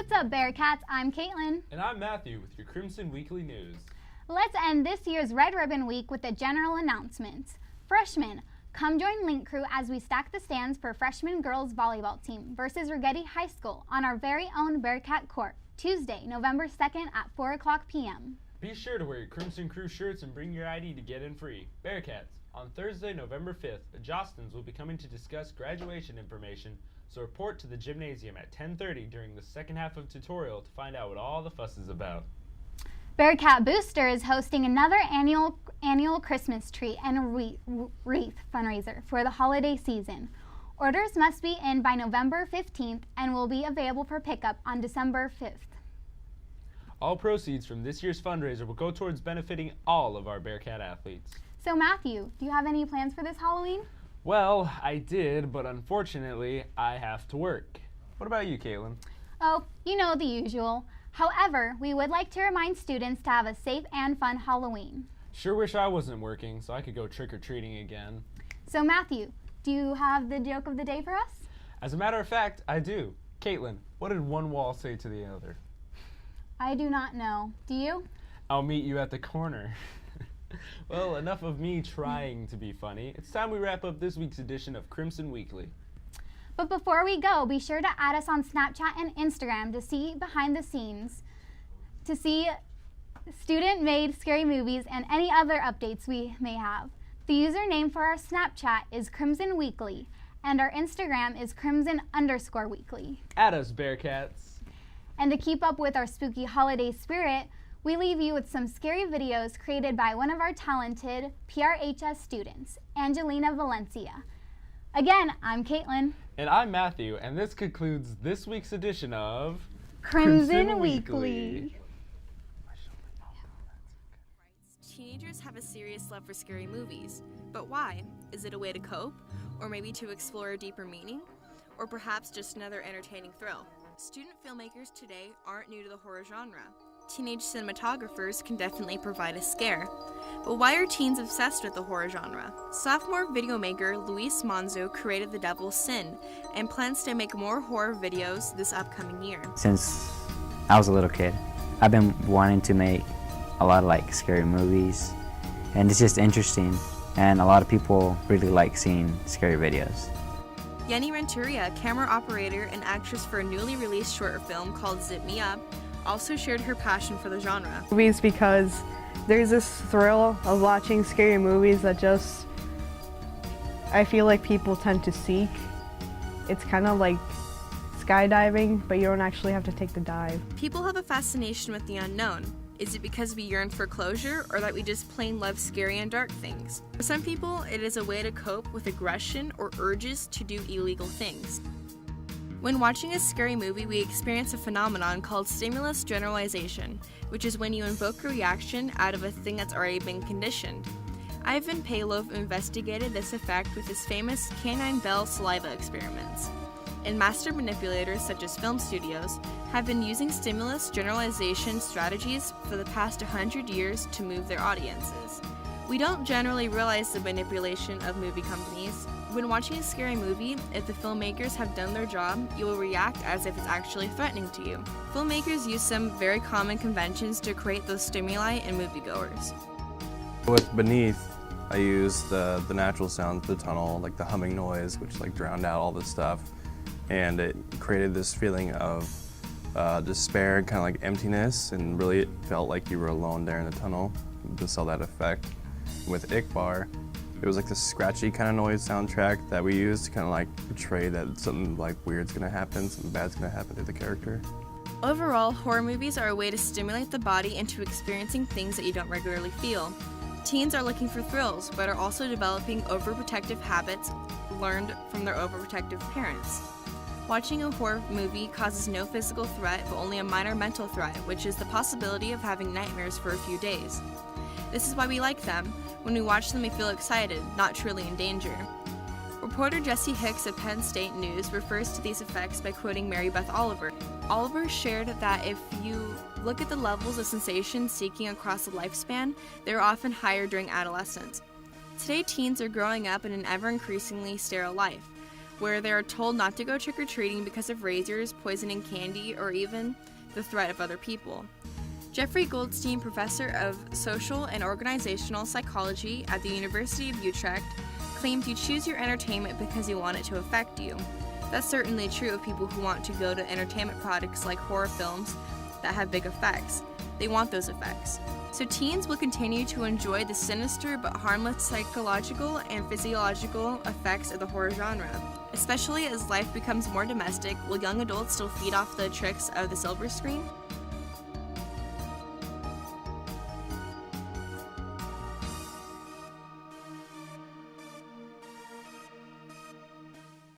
What's up, Bearcats? I'm Caitlin. And I'm Matthew with your Crimson Weekly News. Let's end this year's Red Ribbon Week with the general announcements. Freshmen, come join Link Crew as we stack the stands for freshman girls volleyball team versus Rigetti High School on our very own Bearcat Court, Tuesday, November 2nd at 4 o'clock p.m. Be sure to wear your Crimson Crew shirts and bring your ID to get in free. Bearcats, on Thursday, November 5th, the Jostens will be coming to discuss graduation information, so report to the gymnasium at 10:30 during the second half of tutorial to find out what all the fuss is about. Bearcat Booster is hosting another annual Christmas tree and wreath fundraiser for the holiday season. Orders must be in by November 15th and will be available for pickup on December 5th. All proceeds from this year's fundraiser will go towards benefiting all of our Bearcat athletes. So Matthew, do you have any plans for this Halloween? Well, I did, but unfortunately, I have to work. What about you, Caitlin? Oh, you know the usual. However, we would like to remind students to have a safe and fun Halloween. Sure wish I wasn't working so I could go trick-or-treating again. So Matthew, do you have the joke of the day for us? As a matter of fact, I do. Caitlin, what did one wall say to the other? I do not know. Do you? I'll meet you at the corner. Well, enough of me trying to be funny. It's time we wrap up this week's edition of Crimson Weekly. But before we go, be sure to add us on Snapchat and Instagram to see behind the scenes, to see student-made scary movies and any other updates we may have. The username for our Snapchat is Crimson Weekly, and our Instagram is Crimson_Weekly. Add us, Bearcats. And to keep up with our spooky holiday spirit, we leave you with some scary videos created by one of our talented PRHS students, Angelina Valencia. Again, I'm Caitlin. And I'm Matthew, and this concludes this week's edition of Crimson Weekly. Teenagers have a serious love for scary movies, but why? Is it a way to cope? Or maybe to explore a deeper meaning? Or perhaps just another entertaining thrill? Student filmmakers today aren't new to the horror genre. Teenage cinematographers can definitely provide a scare. But why are teens obsessed with the horror genre? Sophomore videomaker Luis Manzo created The Devil's Sin and plans to make more horror videos this upcoming year. Since I was a little kid, I've been wanting to make a lot of scary movies, and it's just interesting, and a lot of people really like seeing scary videos. Yenny Renteria, camera operator and actress for a newly released short film called Zip Me Up, also shared her passion for the genre. Movies because there's this thrill of watching scary movies that I feel like people tend to seek. It's kind of like skydiving, but you don't actually have to take the dive. People have a fascination with the unknown. Is it because we yearn for closure, or that we just plain love scary and dark things? For some people, it is a way to cope with aggression or urges to do illegal things. When watching a scary movie, we experience a phenomenon called stimulus generalization, which is when you invoke a reaction out of a thing that's already been conditioned. Ivan Pavlov investigated this effect with his famous canine bell saliva experiments. And master manipulators such as film studios have been using stimulus generalization strategies for the past 100 years to move their audiences. We don't generally realize the manipulation of movie companies. When watching a scary movie, if the filmmakers have done their job, you will react as if it's actually threatening to you. Filmmakers use some very common conventions to create those stimuli in moviegoers. With Beneath, I used the natural sounds of the tunnel, like the humming noise, which drowned out all this stuff. And it created this feeling of despair and kind of emptiness, and really it felt like you were alone there in the tunnel to sell that effect. With Ickbar, it was this scratchy kind of noise soundtrack that we used to kind of portray that something weird's gonna happen, something bad's gonna happen to the character. Overall, horror movies are a way to stimulate the body into experiencing things that you don't regularly feel. Teens are looking for thrills, but are also developing overprotective habits learned from their overprotective parents. Watching a horror movie causes no physical threat, but only a minor mental threat, which is the possibility of having nightmares for a few days. This is why we like them. When we watch them, we feel excited, not truly in danger. Reporter Jesse Hicks of Penn State News refers to these effects by quoting Mary Beth Oliver. Oliver shared that if you look at the levels of sensation seeking across a lifespan, they're often higher during adolescence. Today, teens are growing up in an ever-increasingly sterile life. where they are told not to go trick-or-treating because of razors, poisoning candy, or even the threat of other people. Jeffrey Goldstein, professor of social and organizational psychology at the University of Utrecht, claimed you choose your entertainment because you want it to affect you. That's certainly true of people who want to go to entertainment products like horror films that have big effects. They want those effects. So teens will continue to enjoy the sinister but harmless psychological and physiological effects of the horror genre. Especially as life becomes more domestic, will young adults still feed off the tricks of the silver screen?